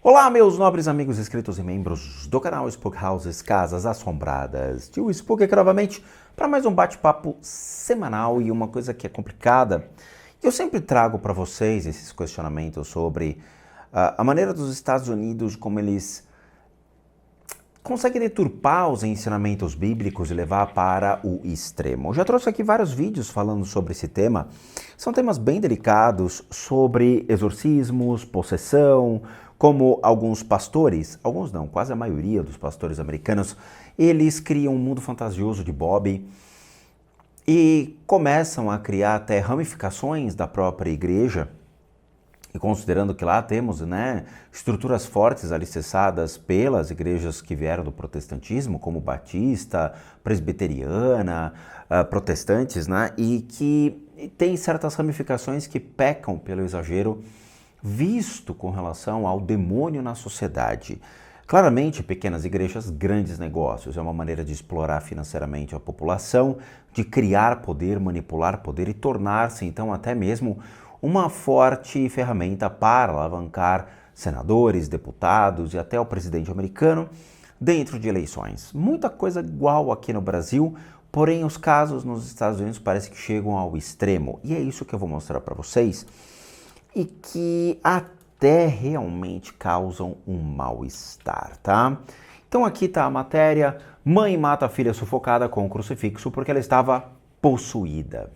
Olá, meus nobres amigos inscritos e membros do canal Spook Houses Casas Assombradas. Tio Spook aqui novamente para mais um bate-papo semanal e uma coisa que é complicada. Eu sempre trago para vocês esses questionamentos sobre a maneira dos Estados Unidos, como eles conseguem deturpar os ensinamentos bíblicos e levar para o extremo. Eu já trouxe aqui vários vídeos falando sobre esse tema. São temas bem delicados sobre exorcismos, possessão, como alguns pastores, alguns não, quase a maioria dos pastores americanos, eles criam um mundo fantasioso de Bob e começam a criar até ramificações da própria igreja. E considerando que lá temos, estruturas fortes alicerçadas pelas igrejas que vieram do protestantismo, como batista, presbiteriana, protestantes, e que tem certas ramificações que pecam pelo exagero visto com relação ao demônio na sociedade. Claramente, pequenas igrejas, grandes negócios. É uma maneira de explorar financeiramente a população, de criar poder, manipular poder e tornar-se, então, até mesmo uma forte ferramenta para alavancar senadores, deputados e até o presidente americano dentro de eleições. Muita coisa igual aqui no Brasil, porém os casos nos Estados Unidos parece que chegam ao extremo. E é isso que eu vou mostrar para vocês e que até realmente causam um mal-estar, tá? Então aqui está a matéria: mãe mata a filha sufocada com um crucifixo porque ela estava possuída.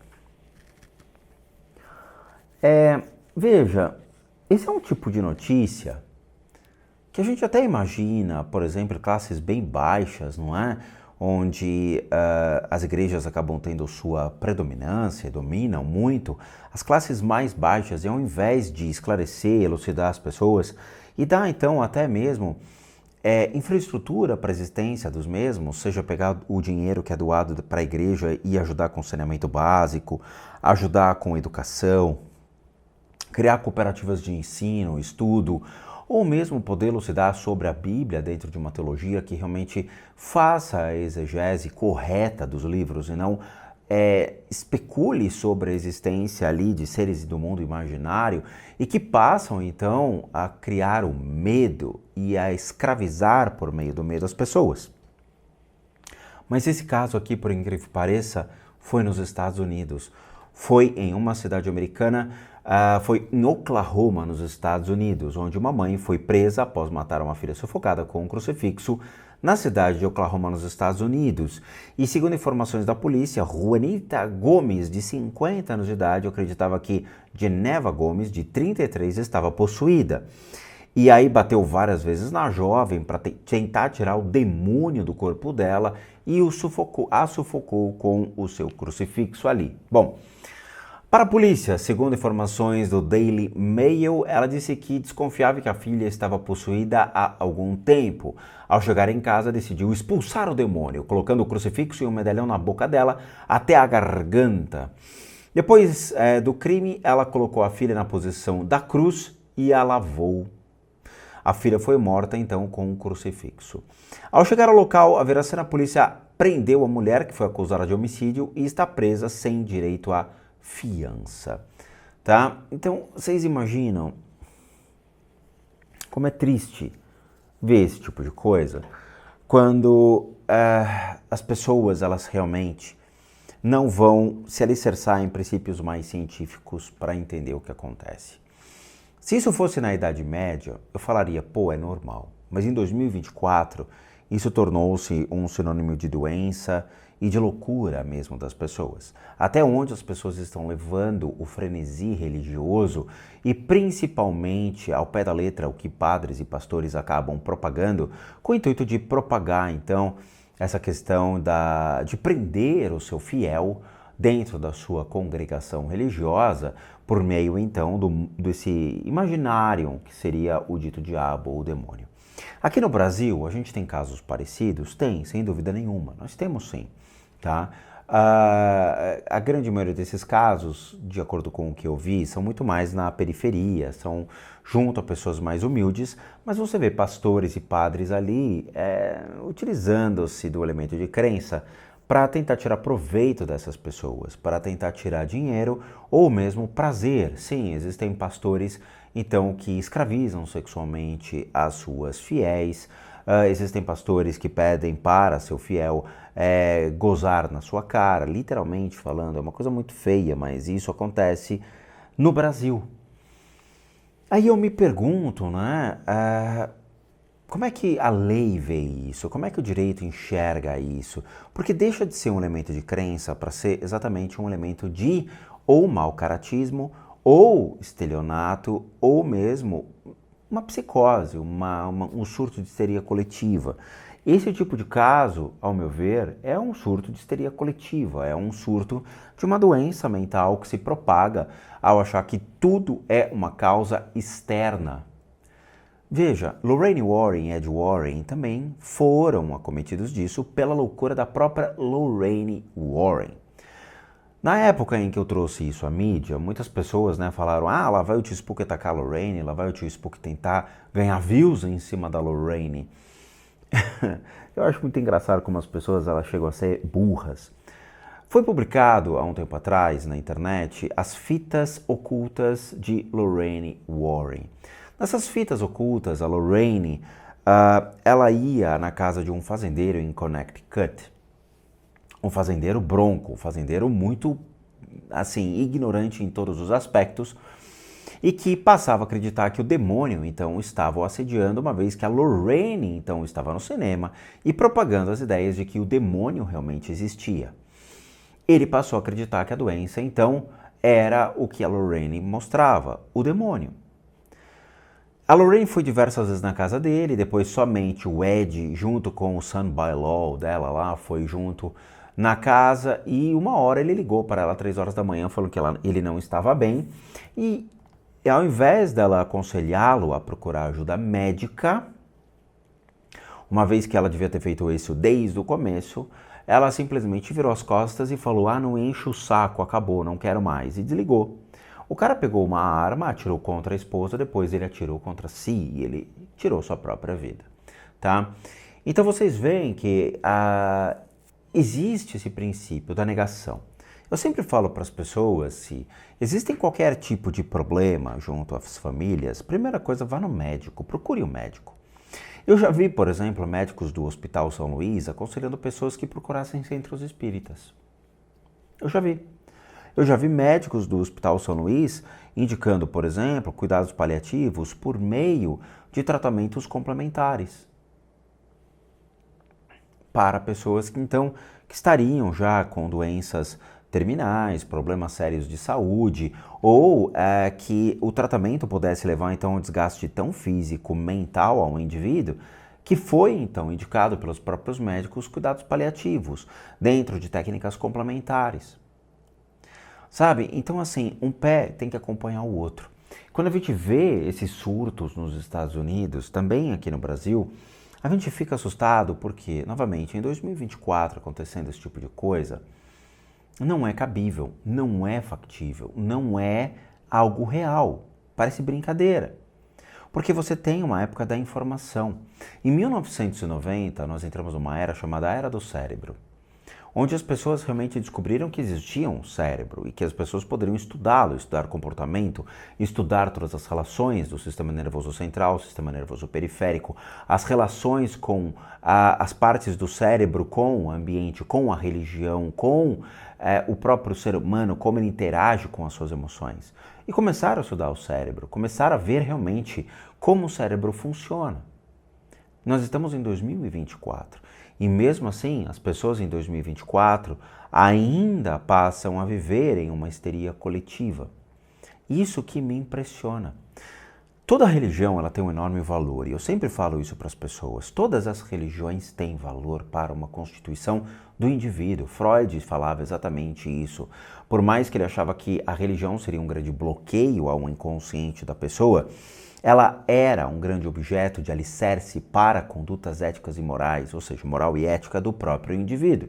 Veja, esse é um tipo de notícia que a gente até imagina, por exemplo, classes bem baixas, não é? Onde as igrejas acabam tendo sua predominância, dominam muito, as classes mais baixas, e ao invés de esclarecer, elucidar as pessoas e dar então até mesmo infraestrutura para a existência dos mesmos, seja pegar o dinheiro que é doado para a igreja e ajudar com saneamento básico, ajudar com educação, criar cooperativas de ensino, estudo, ou mesmo poder elucidar sobre a Bíblia dentro de uma teologia que realmente faça a exegese correta dos livros e não especule sobre a existência ali de seres do mundo imaginário e que passam então a criar o medo e a escravizar por meio do medo as pessoas. Mas esse caso aqui, por incrível que pareça, foi nos Estados Unidos. Foi em uma cidade americana, foi em Oklahoma, nos Estados Unidos, onde uma mãe foi presa após matar uma filha sufocada com um crucifixo na cidade de Oklahoma, nos Estados Unidos. E segundo informações da polícia, Juanita Gomes, de 50 anos de idade, acreditava que Geneva Gomes, de 33, estava possuída. E aí bateu várias vezes na jovem para tentar tirar o demônio do corpo dela e a sufocou com o seu crucifixo ali. Bom, para a polícia, segundo informações do Daily Mail, ela disse que desconfiava que a filha estava possuída há algum tempo. Ao chegar em casa, decidiu expulsar o demônio, colocando o crucifixo e um medalhão na boca dela até a garganta. Depois do crime, ela colocou a filha na posição da cruz e a lavou. A filha foi morta, então, com um crucifixo. Ao chegar ao local, a Veracena polícia prendeu a mulher, que foi acusada de homicídio, e está presa sem direito a fiança, tá? Então, vocês imaginam como é triste ver esse tipo de coisa quando as pessoas, elas realmente não vão se alicerçar em princípios mais científicos para entender o que acontece. Se isso fosse na Idade Média, eu falaria, pô, é normal. Mas em 2024, isso tornou-se um sinônimo de doença e de loucura mesmo das pessoas. Até onde as pessoas estão levando o frenesi religioso e principalmente ao pé da letra o que padres e pastores acabam propagando com o intuito de propagar então essa questão de prender o seu fiel dentro da sua congregação religiosa por meio então desse imaginário que seria o dito diabo ou o demônio. Aqui no Brasil, a gente tem casos parecidos? Tem, sem dúvida nenhuma. Nós temos sim, tá? A grande maioria desses casos, de acordo com o que eu vi, são muito mais na periferia, são junto a pessoas mais humildes, mas você vê pastores e padres ali utilizando-se do elemento de crença para tentar tirar proveito dessas pessoas, para tentar tirar dinheiro ou mesmo prazer. Sim, existem pastores então que escravizam sexualmente as suas fiéis. Existem pastores que pedem para seu fiel gozar na sua cara, literalmente falando, é uma coisa muito feia, mas isso acontece no Brasil. Aí eu me pergunto, né, como é que a lei vê isso? Como é que o direito enxerga isso? Porque deixa de ser um elemento de crença para ser exatamente um elemento de ou mau caratismo, ou estelionato, ou mesmo uma psicose, um surto de histeria coletiva. Esse tipo de caso, ao meu ver, é um surto de histeria coletiva, é um surto de uma doença mental que se propaga ao achar que tudo é uma causa externa. Veja, Lorraine Warren e Ed Warren também foram acometidos disso pela loucura da própria Lorraine Warren. Na época em que eu trouxe isso à mídia, muitas pessoas falaram, lá vai o Tio Spook atacar a Lorraine, lá vai o Tio Spook tentar ganhar views em cima da Lorraine. Eu acho muito engraçado como as pessoas elas chegam a ser burras. Foi publicado há um tempo atrás na internet as fitas ocultas de Lorraine Warren. Nessas fitas ocultas, a Lorraine, ela ia na casa de um fazendeiro em Connecticut. Um fazendeiro bronco, um fazendeiro muito, assim, ignorante em todos os aspectos e que passava a acreditar que o demônio, então, estava o assediando, uma vez que a Lorraine, então, estava no cinema e propagando as ideias de que o demônio realmente existia. Ele passou a acreditar que a doença, então, era o que a Lorraine mostrava, o demônio. A Lorraine foi diversas vezes na casa dele, depois somente o Ed, junto com o son by law dela lá, foi junto na casa e uma hora ele ligou para ela 3 horas da manhã falando que ele não estava bem e ao invés dela aconselhá-lo a procurar ajuda médica, uma vez que ela devia ter feito isso desde o começo, ela simplesmente virou as costas e falou, não enche o saco, acabou, não quero mais, e desligou. O cara pegou uma arma, atirou contra a esposa, depois ele atirou contra si e ele tirou sua própria vida, tá? Então vocês veem que existe esse princípio da negação. Eu sempre falo para as pessoas, se existem qualquer tipo de problema junto às famílias, primeira coisa, vá no médico, procure um médico. Eu já vi, por exemplo, médicos do Hospital São Luís aconselhando pessoas que procurassem centros espíritas. Eu já vi. Eu já vi médicos do Hospital São Luís indicando, por exemplo, cuidados paliativos por meio de tratamentos complementares para pessoas que estariam já com doenças terminais, problemas sérios de saúde, ou que o tratamento pudesse levar então a um desgaste tão físico, mental ao indivíduo, que foi então indicado pelos próprios médicos cuidados paliativos, dentro de técnicas complementares. Sabe? Então assim, um pé tem que acompanhar o outro. Quando a gente vê esses surtos nos Estados Unidos, também aqui no Brasil, a gente fica assustado porque, novamente, em 2024 acontecendo esse tipo de coisa, não é cabível, não é factível, não é algo real, parece brincadeira. Porque você tem uma época da informação. Em 1990, nós entramos numa era chamada Era do Cérebro, onde as pessoas realmente descobriram que existia um cérebro e que as pessoas poderiam estudá-lo, estudar comportamento, estudar todas as relações do sistema nervoso central, sistema nervoso periférico, as relações com as partes do cérebro com o ambiente, com a religião, com o próprio ser humano, como ele interage com as suas emoções. E começaram a estudar o cérebro, começaram a ver realmente como o cérebro funciona. Nós estamos em 2024 e mesmo assim as pessoas em 2024 ainda passam a viver em uma histeria coletiva. Isso que me impressiona. Toda religião ela tem um enorme valor e eu sempre falo isso para as pessoas. Todas as religiões têm valor para uma constituição do indivíduo. Freud falava exatamente isso. Por mais que ele achava que a religião seria um grande bloqueio ao inconsciente da pessoa, ela era um grande objeto de alicerce para condutas éticas e morais, ou seja, moral e ética do próprio indivíduo.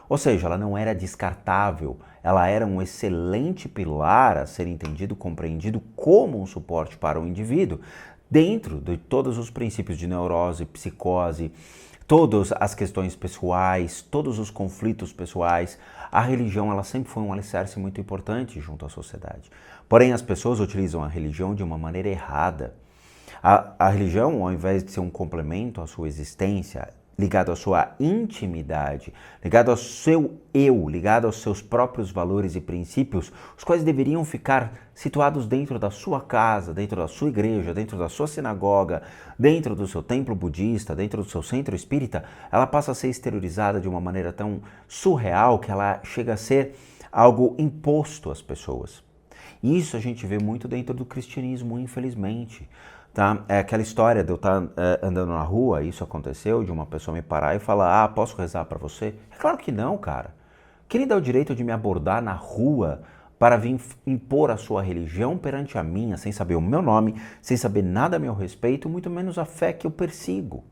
Ou seja, ela não era descartável, ela era um excelente pilar a ser entendido, compreendido como um suporte para o indivíduo, dentro de todos os princípios de neurose, psicose, todas as questões pessoais, todos os conflitos pessoais, a religião ela sempre foi um alicerce muito importante junto à sociedade. Porém, as pessoas utilizam a religião de uma maneira errada. A religião, ao invés de ser um complemento à sua existência, ligado à sua intimidade, ligado ao seu eu, ligado aos seus próprios valores e princípios, os quais deveriam ficar situados dentro da sua casa, dentro da sua igreja, dentro da sua sinagoga, dentro do seu templo budista, dentro do seu centro espírita, ela passa a ser exteriorizada de uma maneira tão surreal que ela chega a ser algo imposto às pessoas. Isso a gente vê muito dentro do cristianismo, infelizmente. Tá? É aquela história de eu estar andando na rua, isso aconteceu, de uma pessoa me parar e falar, posso rezar para você? É claro que não, cara. Quem lhe dá o direito de me abordar na rua para vir impor a sua religião perante a minha, sem saber o meu nome, sem saber nada a meu respeito, muito menos a fé que eu persigo?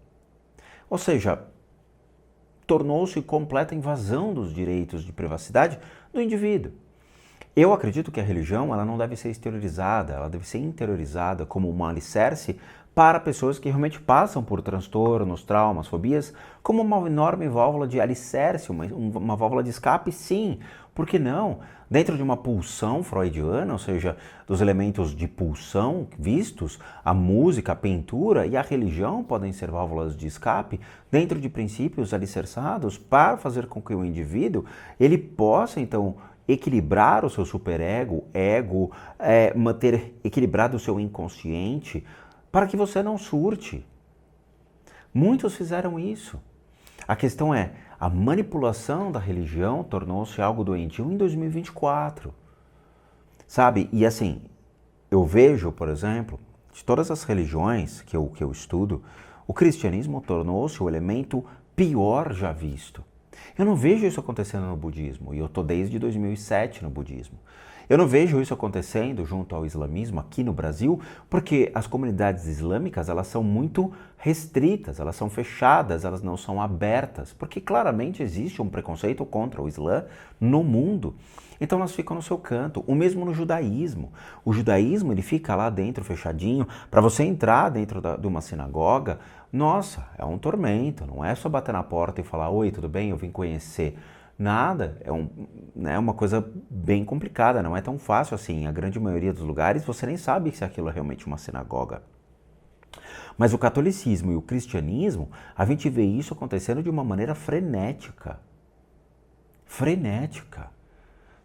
Ou seja, tornou-se completa invasão dos direitos de privacidade do indivíduo. Eu acredito que a religião ela não deve ser exteriorizada, ela deve ser interiorizada como um alicerce para pessoas que realmente passam por transtornos, traumas, fobias, como uma enorme válvula de alicerce, uma válvula de escape, sim. Por que não? Dentro de uma pulsão freudiana, ou seja, dos elementos de pulsão vistos, a música, a pintura e a religião podem ser válvulas de escape dentro de princípios alicerçados para fazer com que o indivíduo ele possa, então, equilibrar o seu superego, manter equilibrado o seu inconsciente, para que você não surte. Muitos fizeram isso. A questão é, a manipulação da religião tornou-se algo doentio em 2024. Sabe? E assim, eu vejo, por exemplo, de todas as religiões que eu estudo, o cristianismo tornou-se o elemento pior já visto. Eu não vejo isso acontecendo no budismo, e eu estou desde 2007 no budismo. Eu não vejo isso acontecendo junto ao islamismo aqui no Brasil, porque as comunidades islâmicas elas são muito restritas, elas são fechadas, elas não são abertas, porque claramente existe um preconceito contra o Islã no mundo. Então elas ficam no seu canto. O mesmo no judaísmo. O judaísmo ele fica lá dentro fechadinho. Para você entrar dentro de uma sinagoga, nossa, é um tormento. Não é só bater na porta e falar, oi, tudo bem? Eu vim conhecer. Nada, é uma coisa bem complicada, não é tão fácil assim. A grande maioria dos lugares você nem sabe se aquilo é realmente uma sinagoga. Mas o catolicismo e o cristianismo, a gente vê isso acontecendo de uma maneira frenética. Frenética.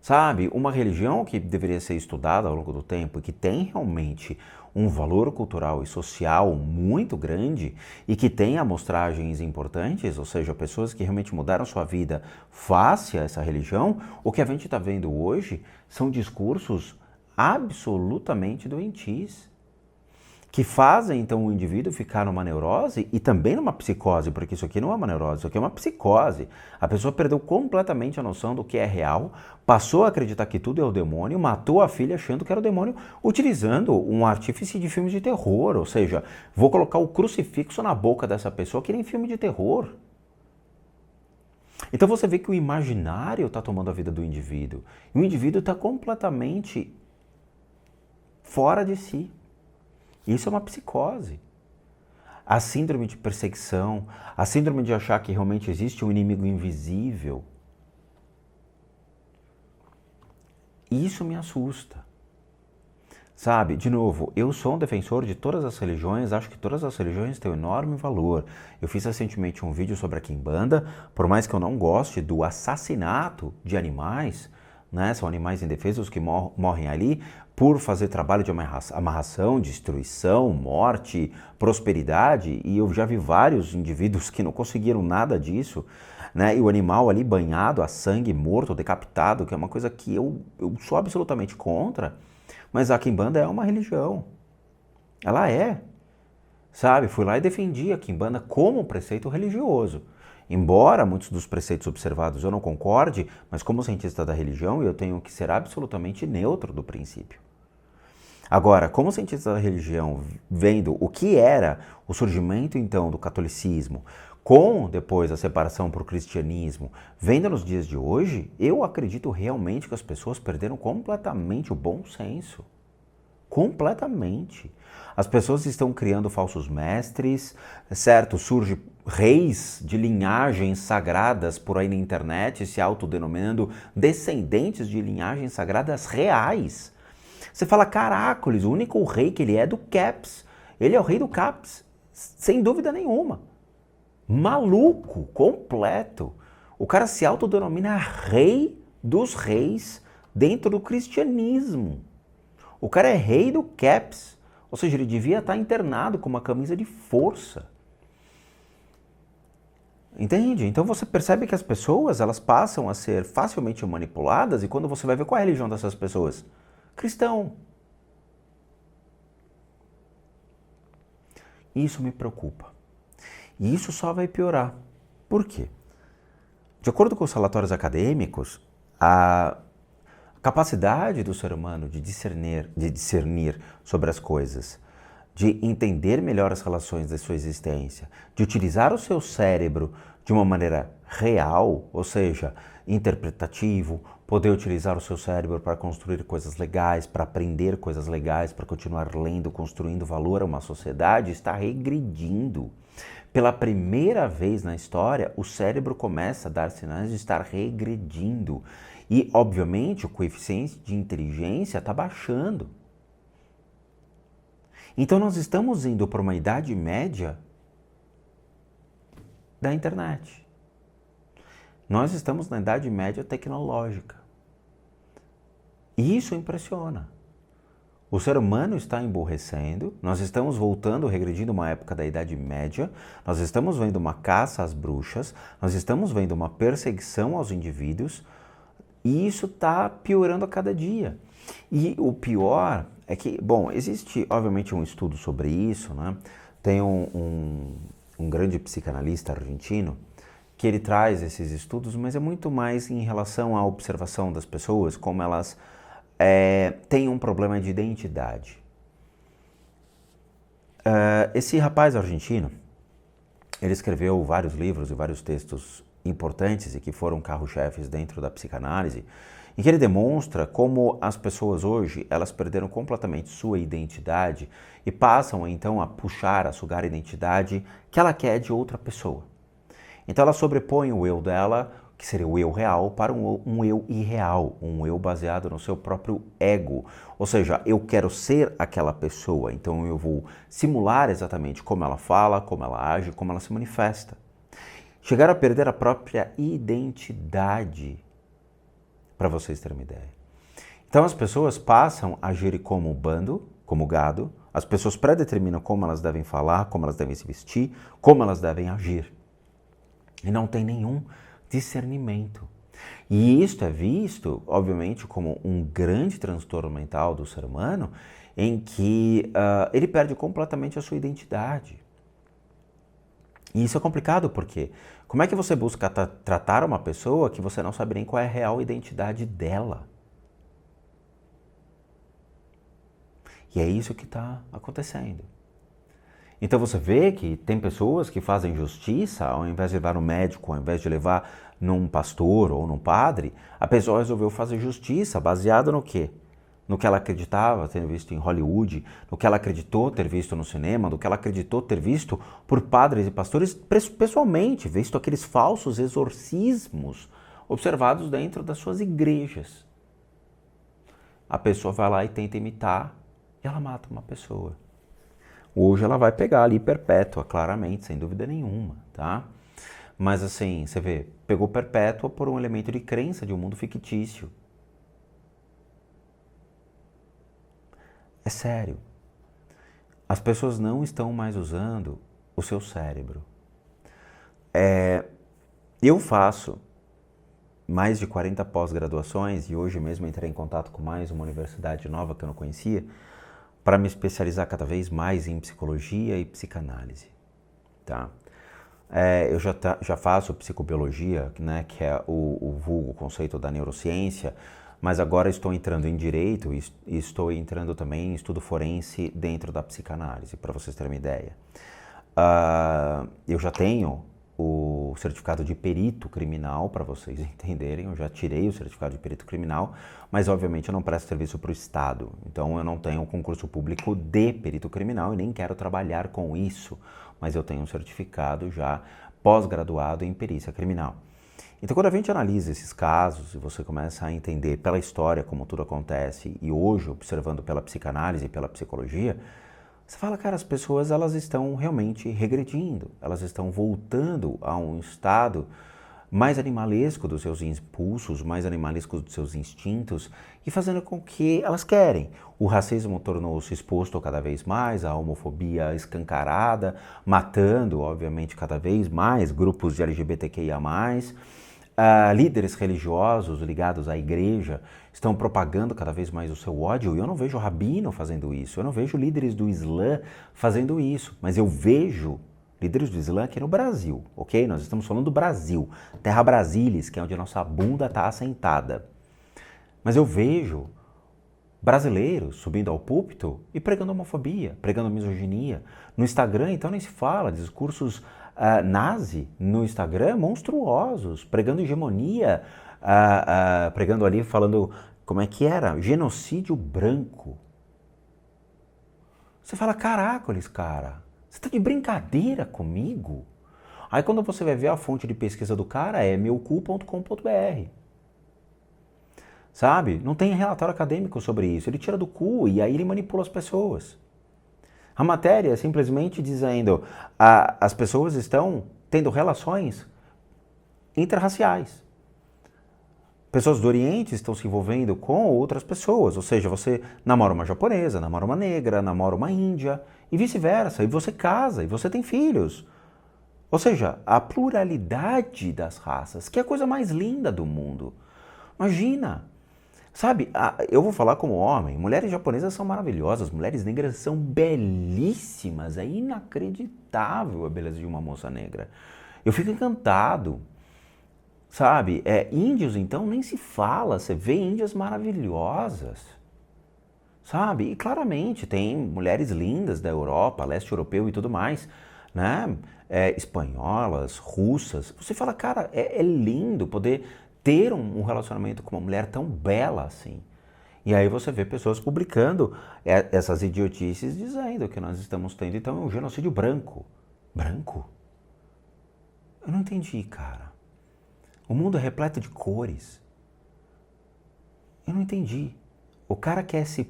Sabe, uma religião que deveria ser estudada ao longo do tempo e que tem realmente um valor cultural e social muito grande e que tem amostragens importantes, ou seja, pessoas que realmente mudaram sua vida face a essa religião, o que a gente está vendo hoje são discursos absolutamente doentios, que fazem então o indivíduo ficar numa neurose e também numa psicose, porque isso aqui não é uma neurose, isso aqui é uma psicose. A pessoa perdeu completamente a noção do que é real, passou a acreditar que tudo é o demônio, matou a filha achando que era o demônio, utilizando um artífice de filmes de terror, ou seja, vou colocar o crucifixo na boca dessa pessoa que nem filme de terror. Então você vê que o imaginário está tomando a vida do indivíduo, e o indivíduo está completamente fora de si. Isso é uma psicose. A síndrome de perseguição, a síndrome de achar que realmente existe um inimigo invisível. Isso me assusta. Sabe, de novo, eu sou um defensor de todas as religiões, acho que todas as religiões têm um enorme valor. Eu fiz recentemente um vídeo sobre a Quimbanda, por mais que eu não goste do assassinato de animais, né? São animais indefesos que morrem ali por fazer trabalho de amarração, destruição, morte, prosperidade, e eu já vi vários indivíduos que não conseguiram nada disso, né? E o animal ali banhado a sangue, morto, decapitado, que é uma coisa que eu sou absolutamente contra, mas a Quimbanda é uma religião. Ela é, sabe? Fui lá e defendi a Quimbanda como preceito religioso. Embora muitos dos preceitos observados eu não concorde, mas como cientista da religião eu tenho que ser absolutamente neutro do princípio. Agora, como cientista da religião, vendo o que era o surgimento então do catolicismo, com depois a separação para o cristianismo, vendo nos dias de hoje, eu acredito realmente que as pessoas perderam completamente o bom senso. Completamente. As pessoas estão criando falsos mestres, certo? reis de linhagens sagradas por aí na internet se autodenominando descendentes de linhagens sagradas reais. Você fala, caracoles, o único rei que ele é do CAPS. Ele é o rei do CAPS, sem dúvida nenhuma. Maluco, completo. O cara se autodenomina rei dos reis dentro do cristianismo. O cara é rei do CAPS, ou seja, ele devia estar internado com uma camisa de força. Entende? Então você percebe que as pessoas, elas passam a ser facilmente manipuladas, e quando você vai ver qual é a religião dessas pessoas? Cristão. Isso me preocupa. E isso só vai piorar. Por quê? De acordo com os relatórios acadêmicos, a capacidade do ser humano de discernir sobre as coisas, de entender melhor as relações da sua existência, de utilizar o seu cérebro de uma maneira real, ou seja, interpretativo, poder utilizar o seu cérebro para construir coisas legais, para aprender coisas legais, para continuar lendo, construindo valor a uma sociedade, está regredindo. Pela primeira vez na história, o cérebro começa a dar sinais de estar regredindo. E, obviamente, o coeficiente de inteligência está baixando. Então, nós estamos indo para uma idade média da internet. Nós estamos na idade média tecnológica. E isso impressiona. O ser humano está emburrecendo, nós estamos voltando, regredindo uma época da Idade Média, nós estamos vendo uma caça às bruxas, nós estamos vendo uma perseguição aos indivíduos, e isso está piorando a cada dia. E o pior é que, bom, existe obviamente um estudo sobre isso, né? Tem um grande psicanalista argentino que ele traz esses estudos, mas é muito mais em relação à observação das pessoas, como elas têm um problema de identidade. Esse rapaz argentino, ele escreveu vários livros e vários textos importantes e que foram carro-chefes dentro da psicanálise, em que ele demonstra como as pessoas hoje, elas perderam completamente sua identidade e passam então a puxar, a sugar a identidade que ela quer de outra pessoa. Então ela sobrepõe o eu dela, que seria o eu real, para um eu irreal, um eu baseado no seu próprio ego. Ou seja, eu quero ser aquela pessoa, então eu vou simular exatamente como ela fala, como ela age, como ela se manifesta. Chegaram a perder a própria identidade, para vocês terem uma ideia. Então as pessoas passam a agir como bando, como gado, as pessoas predeterminam como elas devem falar, como elas devem se vestir, como elas devem agir. E não tem nenhum discernimento. E isto é visto, obviamente, como um grande transtorno mental do ser humano, em que ele perde completamente a sua identidade. E isso é complicado porque como é que você busca tratar uma pessoa que você não sabe nem qual é a real identidade dela? E é isso que está acontecendo. Então você vê que tem pessoas que fazem justiça, ao invés de levar no médico, ao invés de levar num pastor ou num padre, a pessoa resolveu fazer justiça baseada no quê? No que ela acreditava ter visto em Hollywood, no que ela acreditou ter visto no cinema, no que ela acreditou ter visto por padres e pastores pessoalmente, visto aqueles falsos exorcismos observados dentro das suas igrejas. A pessoa vai lá e tenta imitar e ela mata uma pessoa. Hoje ela vai pegar ali perpétua, claramente, sem dúvida nenhuma, tá? Mas assim, você vê, pegou perpétua por um elemento de crença de um mundo fictício. É sério. As pessoas não estão mais usando o seu cérebro. Eu faço mais de 40 pós-graduações e hoje mesmo entrei em contato com mais uma universidade nova que eu não conhecia, para me especializar cada vez mais em psicologia e psicanálise, tá? Eu já faço psicobiologia, né, que é o vulgo conceito da neurociência, mas agora estou entrando em direito e estou entrando também em estudo forense dentro da psicanálise, para vocês terem uma ideia. Eu já tenho o certificado de perito criminal, para vocês entenderem, eu já tirei o certificado de perito criminal, mas obviamente eu não presto serviço para o Estado, então eu não tenho um concurso público de perito criminal e nem quero trabalhar com isso, mas eu tenho um certificado já pós-graduado em perícia criminal. Então, quando a gente analisa esses casos e você começa a entender pela história como tudo acontece e hoje observando pela psicanálise e pela psicologia, você fala, cara, as pessoas elas estão realmente regredindo, elas estão voltando a um estado mais animalesco dos seus impulsos, mais animalesco dos seus instintos e fazendo com que elas querem. O racismo tornou-se exposto cada vez mais, a homofobia escancarada, matando, obviamente, cada vez mais grupos de LGBTQIA+. Líderes religiosos ligados à igreja estão propagando cada vez mais o seu ódio, e eu não vejo rabino fazendo isso, eu não vejo líderes do Islã fazendo isso, mas eu vejo líderes do Islã aqui no Brasil, ok? Nós estamos falando do Brasil, Terra Brasilis, que é onde a nossa bunda está assentada. Mas eu vejo brasileiros subindo ao púlpito e pregando homofobia, pregando misoginia. No Instagram, então, nem se fala, discursos nazi no Instagram, monstruosos, pregando hegemonia, pregando ali, falando, como é que era? Genocídio branco. Você fala, caracoles, cara, você tá de brincadeira comigo? Aí quando você vai ver a fonte de pesquisa do cara é meucu.com.br. Sabe? Não tem relatório acadêmico sobre isso. Ele tira do cu e aí ele manipula as pessoas. A matéria é simplesmente dizendo as pessoas estão tendo relações interraciais. Pessoas do Oriente estão se envolvendo com outras pessoas, ou seja, você namora uma japonesa, namora uma negra, namora uma índia e vice-versa, e você casa, e você tem filhos. Ou seja, a pluralidade das raças, que é a coisa mais linda do mundo. Imagina, sabe, eu vou falar como homem, mulheres japonesas são maravilhosas, mulheres negras são belíssimas, é inacreditável a beleza de uma moça negra. Eu fico encantado. Sabe, índios então nem se fala, você vê índias maravilhosas, sabe? E claramente tem mulheres lindas da Europa, leste europeu e tudo mais, né? Espanholas, russas. Você fala, cara, é lindo poder ter um relacionamento com uma mulher tão bela assim. E aí você vê pessoas publicando essas idiotices dizendo que nós estamos tendo então um genocídio branco. Branco? Eu não entendi, cara. O mundo é repleto de cores. Eu não entendi. O cara quer se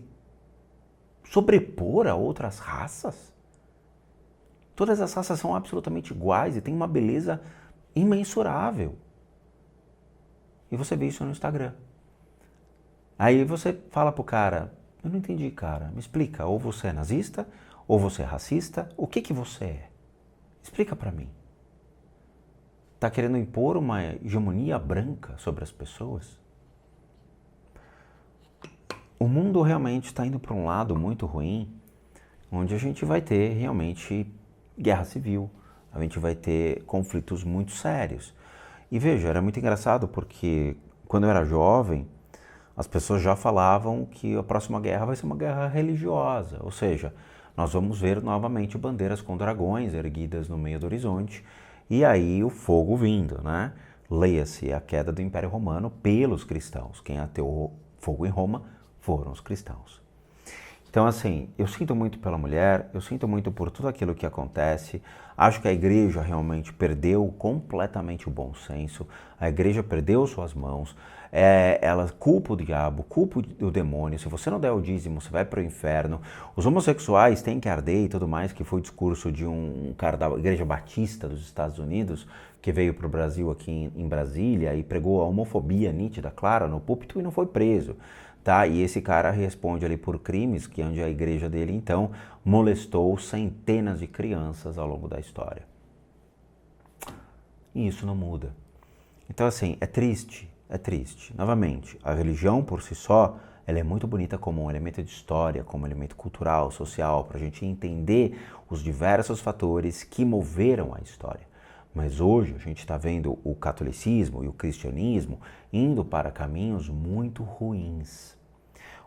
sobrepor a outras raças? Todas as raças são absolutamente iguais e têm uma beleza imensurável. E você vê isso no Instagram. Aí você fala pro cara, eu não entendi, cara, me explica, ou você é nazista, ou você é racista, o que você é? Explica pra mim. Está querendo impor uma hegemonia branca sobre as pessoas? O mundo realmente está indo para um lado muito ruim, onde a gente vai ter realmente guerra civil, a gente vai ter conflitos muito sérios. E veja, era muito engraçado porque quando eu era jovem, as pessoas já falavam que a próxima guerra vai ser uma guerra religiosa, ou seja, nós vamos ver novamente bandeiras com dragões erguidas no meio do horizonte, e aí o fogo vindo, né? Leia-se a queda do Império Romano pelos cristãos. Quem ateou fogo em Roma foram os cristãos. Então, assim, eu sinto muito pela mulher, eu sinto muito por tudo aquilo que acontece. Acho que a igreja realmente perdeu completamente o bom senso. A igreja perdeu suas mãos. Ela culpa o diabo, culpa o demônio. Se você não der o dízimo, você vai para o inferno. Os homossexuais têm que arder e tudo mais, que foi o discurso de um cara da Igreja Batista dos Estados Unidos, que veio para o Brasil aqui em Brasília e pregou a homofobia nítida, clara, no púlpito e não foi preso. Tá? E esse cara responde ali por crimes, que é onde a igreja dele, então, molestou centenas de crianças ao longo da história. E isso não muda. Então, assim, é triste, é triste. Novamente, a religião por si só, ela é muito bonita como um elemento de história, como um elemento cultural, social, para a gente entender os diversos fatores que moveram a história. Mas hoje a gente está vendo o catolicismo e o cristianismo indo para caminhos muito ruins.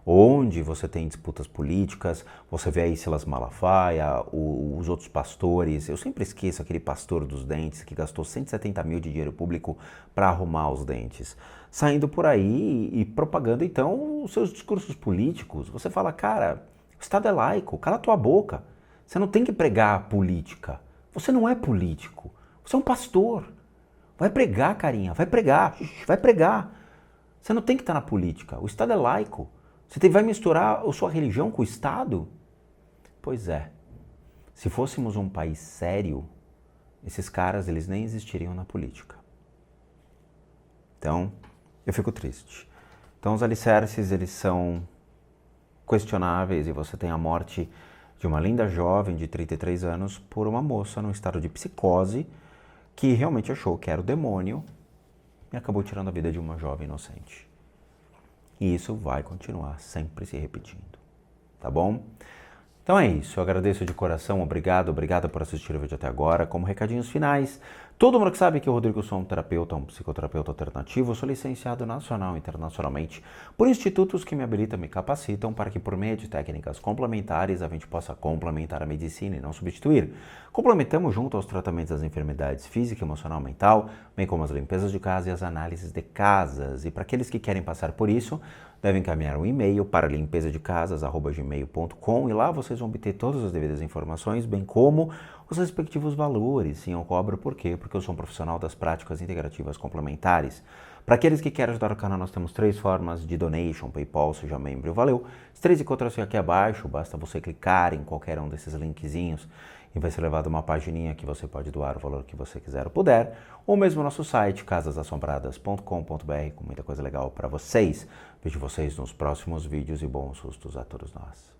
onde você tem disputas políticas, você vê aí Silas Malafaia, os outros pastores, eu sempre esqueço aquele pastor dos dentes que gastou 170 mil de dinheiro público para arrumar os dentes, saindo por aí e propagando então os seus discursos políticos. Você fala, cara, o Estado é laico, cala tua boca, você não tem que pregar a política, você não é político, você é um pastor, vai pregar, carinha, vai pregar, vai pregar. Você não tem que estar na política, o Estado é laico. Você vai misturar a sua religião com o Estado? Pois é. Se fôssemos um país sério, esses caras eles nem existiriam na política. Então, eu fico triste. Então, os alicerces eles são questionáveis e você tem a morte de uma linda jovem de 33 anos por uma moça num estado de psicose que realmente achou que era o demônio e acabou tirando a vida de uma jovem inocente. E isso vai continuar sempre se repetindo, tá bom? Então é isso, eu agradeço de coração, obrigado por assistir o vídeo até agora. Como recadinhos finais, todo mundo que sabe que o Rodrigo sou um terapeuta, um psicoterapeuta alternativo, sou licenciado nacional e internacionalmente por institutos que me habilitam e me capacitam para que por meio de técnicas complementares a gente possa complementar a medicina e não substituir. Complementamos junto aos tratamentos das enfermidades física, emocional, mental, bem como as limpezas de casa e as análises de casas. E para aqueles que querem passar por isso, devem encaminhar um e-mail para limpesadecasas@gmail.com e lá vocês vão obter todas as devidas informações, bem como os respectivos valores. Sim, eu cobro por quê? Porque eu sou um profissional das práticas integrativas complementares. Para aqueles que querem ajudar o canal, nós temos 3 formas de donation, PayPal, seja membro e valeu. As 3 encontram-se aqui abaixo, basta você clicar em qualquer um desses linkzinhos e vai ser levado a uma pagininha que você pode doar o valor que você quiser ou puder, ou mesmo o nosso site, casasassombradas.com.br, com muita coisa legal para vocês. Vejo vocês nos próximos vídeos e bons sustos a todos nós.